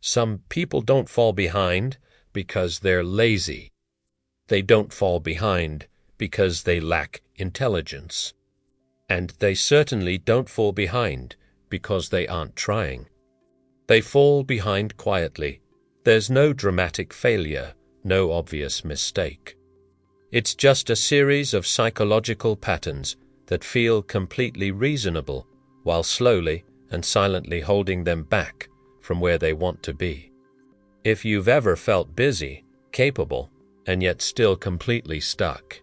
Some people don't fall behind because they're lazy. They don't fall behind because they lack intelligence. And they certainly don't fall behind because they aren't trying. They fall behind quietly. There's no dramatic failure, no obvious mistake. It's just a series of psychological patterns that feel completely reasonable while slowly and silently holding them back from where they want to be. If you've ever felt busy, capable, and yet still completely stuck,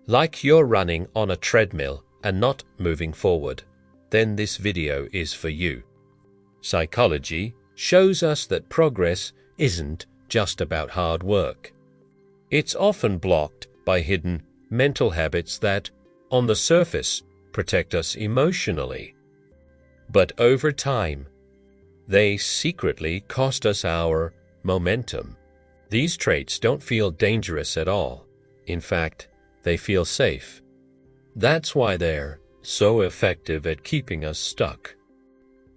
like you're running on a treadmill and not moving forward, then this video is for you. Psychology shows us that progress isn't just about hard work. It's often blocked by hidden mental habits that, on the surface, protect us emotionally. But over time, they secretly cost us our momentum. These traits don't feel dangerous at all. In fact, they feel safe. That's why they're so effective at keeping us stuck.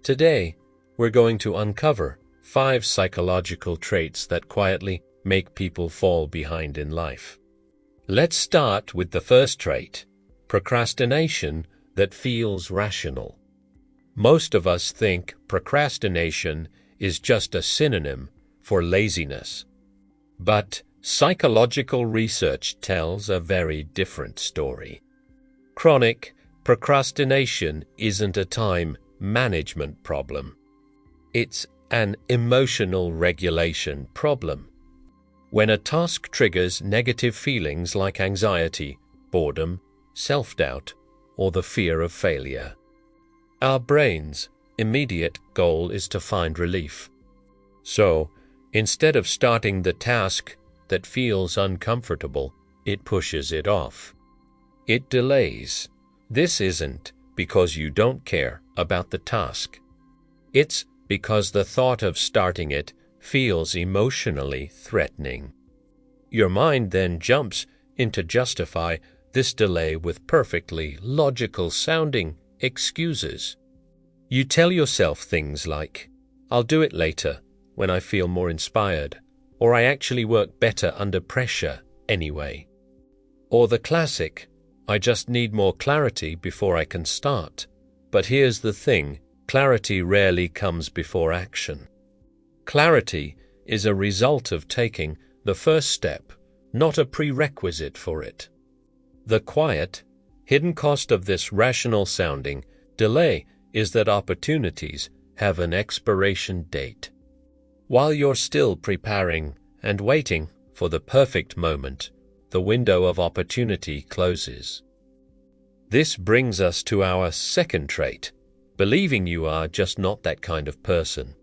Today, we're going to uncover 5 psychological traits that quietly make people fall behind in life. Let's start with the first trait, procrastination that feels rational. Most of us think procrastination is just a synonym for laziness. But psychological research tells a very different story. Chronic procrastination isn't a time management problem. It's an emotional regulation problem. When a task triggers negative feelings like anxiety, boredom, self-doubt, or the fear of failure, our brain's immediate goal is to find relief. So, instead of starting the task that feels uncomfortable, it pushes it off. It delays. This isn't because you don't care about the task. It's because the thought of starting it feels emotionally threatening. Your mind then jumps in to justify this delay with perfectly logical-sounding excuses. You tell yourself things like, "I'll do it later when I feel more inspired," or "I actually work better under pressure anyway." Or the classic, "I just need more clarity before I can start." But here's the thing, clarity rarely comes before action. Clarity is a result of taking the first step, not a prerequisite for it. The quiet, hidden cost of this rational-sounding delay is that opportunities have an expiration date. While you're still preparing and waiting for the perfect moment, the window of opportunity closes. This brings us to our second trait, believing you are just not that kind of person.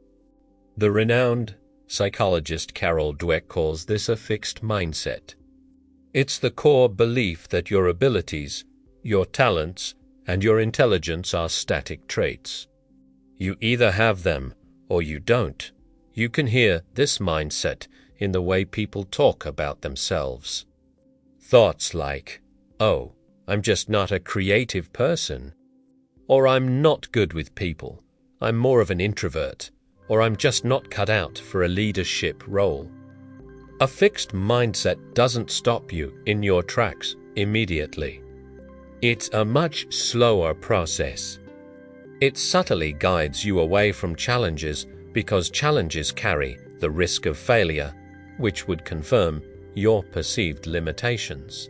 The renowned psychologist Carol Dweck calls this a fixed mindset. It's the core belief that your abilities, your talents, and your intelligence are static traits. You either have them or you don't. You can hear this mindset in the way people talk about themselves. Thoughts like, "Oh, I'm just not a creative person," or "I'm not good with people, I'm more of an introvert," or "I'm just not cut out for a leadership role." A fixed mindset doesn't stop you in your tracks immediately. It's a much slower process. It subtly guides you away from challenges because challenges carry the risk of failure, which would confirm your perceived limitations.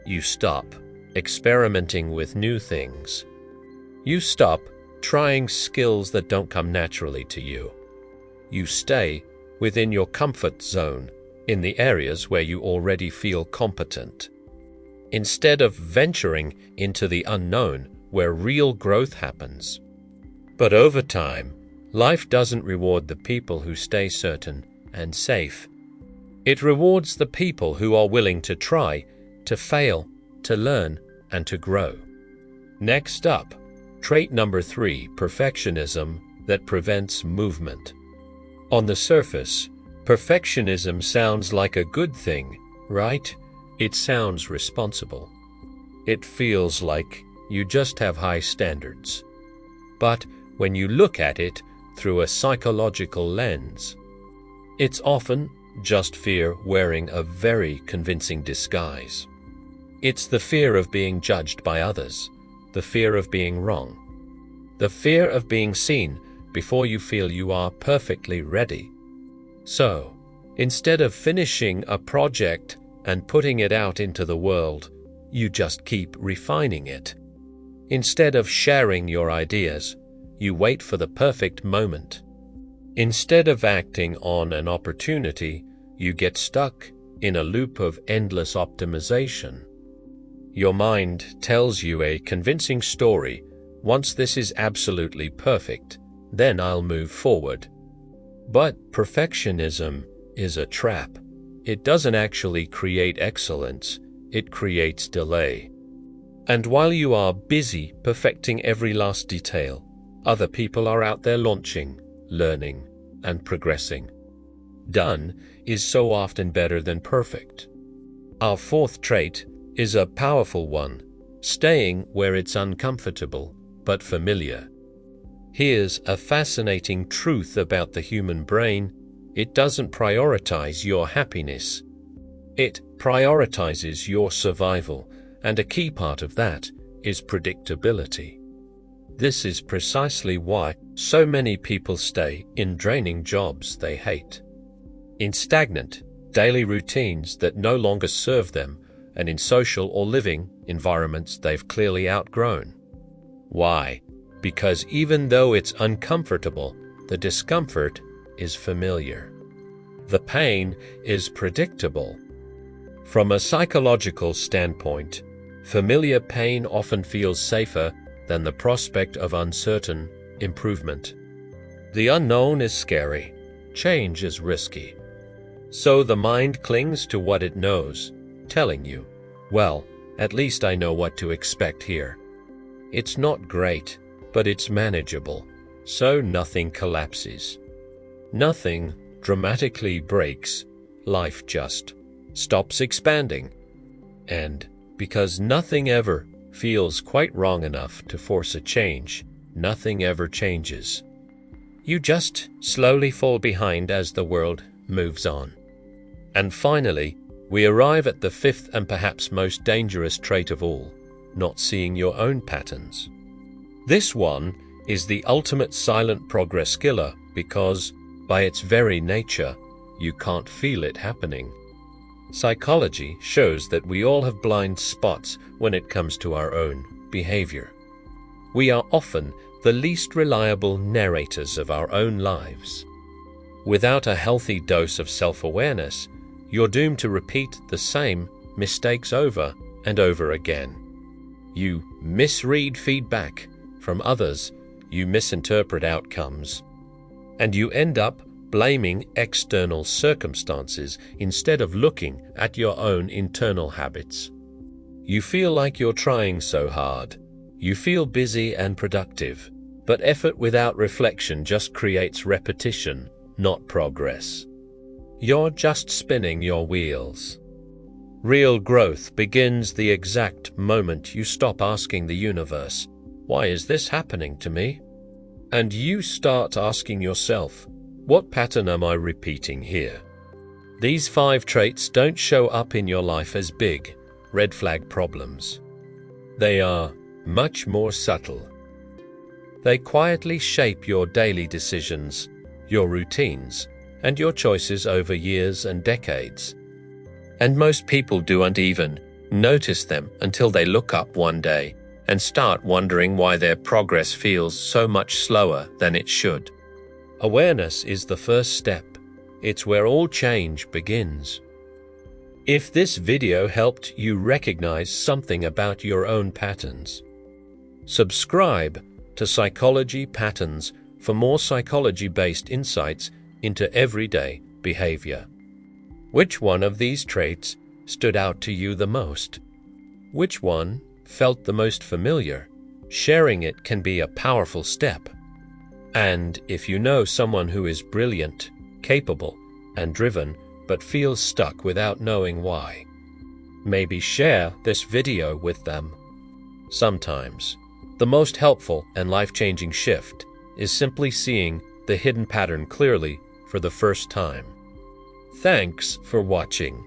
You stop experimenting with new things. You stop trying skills that don't come naturally to you. You stay within your comfort zone in the areas where you already feel competent, instead of venturing into the unknown where real growth happens. But over time, life doesn't reward the people who stay certain and safe. It rewards the people who are willing to try, to fail, to learn, and to grow. Next up, trait number 3, perfectionism that prevents movement. On the surface, perfectionism sounds like a good thing, right? It sounds responsible. It feels like you just have high standards. But when you look at it, through a psychological lens. It's often just fear wearing a very convincing disguise. It's the fear of being judged by others, the fear of being wrong, the fear of being seen before you feel you are perfectly ready. So, instead of finishing a project and putting it out into the world, you just keep refining it. Instead of sharing your ideas, you wait for the perfect moment. Instead of acting on an opportunity, you get stuck in a loop of endless optimization. Your mind tells you a convincing story. Once this is absolutely perfect, then I'll move forward. But perfectionism is a trap. It doesn't actually create excellence, it creates delay. And while you are busy perfecting every last detail, other people are out there launching, learning, and progressing. Done is so often better than perfect. Our fourth trait is a powerful one, staying where it's uncomfortable but familiar. Here's a fascinating truth about the human brain. It doesn't prioritize your happiness. It prioritizes your survival, and a key part of that is predictability. This is precisely why so many people stay in draining jobs they hate, in stagnant daily routines that no longer serve them, and in social or living environments they've clearly outgrown. Why? Because even though it's uncomfortable, the discomfort is familiar. The pain is predictable. From a psychological standpoint, familiar pain often feels safer than the prospect of uncertain improvement. The unknown is scary. Change is risky. So the mind clings to what it knows, telling you, well, at least I know what to expect here. It's not great, but it's manageable, so nothing collapses. Nothing dramatically breaks. Life just stops expanding. And because nothing ever feels quite wrong enough to force a change, nothing ever changes. You just slowly fall behind as the world moves on. And finally, we arrive at the fifth and perhaps most dangerous trait of all, not seeing your own patterns. This one is the ultimate silent progress killer because, by its very nature, you can't feel it happening. Psychology shows that we all have blind spots when it comes to our own behavior. We are often the least reliable narrators of our own lives. Without a healthy dose of self-awareness, you're doomed to repeat the same mistakes over and over again. You misread feedback from others, you misinterpret outcomes, and you end up blaming external circumstances instead of looking at your own internal habits. You feel like you're trying so hard. You feel busy and productive, but effort without reflection just creates repetition, not progress. You're just spinning your wheels. Real growth begins the exact moment you stop asking the universe, "Why is this happening to me?" And you start asking yourself, "What pattern am I repeating here?" These 5 traits don't show up in your life as big, red flag problems. They are much more subtle. They quietly shape your daily decisions, your routines, and your choices over years and decades. And most people don't even notice them until they look up one day and start wondering why their progress feels so much slower than it should. Awareness is the first step. It's where all change begins. If this video helped you recognize something about your own patterns, subscribe to Psychology Patterns for more psychology-based insights into everyday behavior. Which one of these traits stood out to you the most? Which one felt the most familiar? Sharing it can be a powerful step. And if you know someone who is brilliant, capable, and driven, but feels stuck without knowing why, maybe share this video with them. Sometimes, the most helpful and life-changing shift is simply seeing the hidden pattern clearly for the first time. Thanks for watching.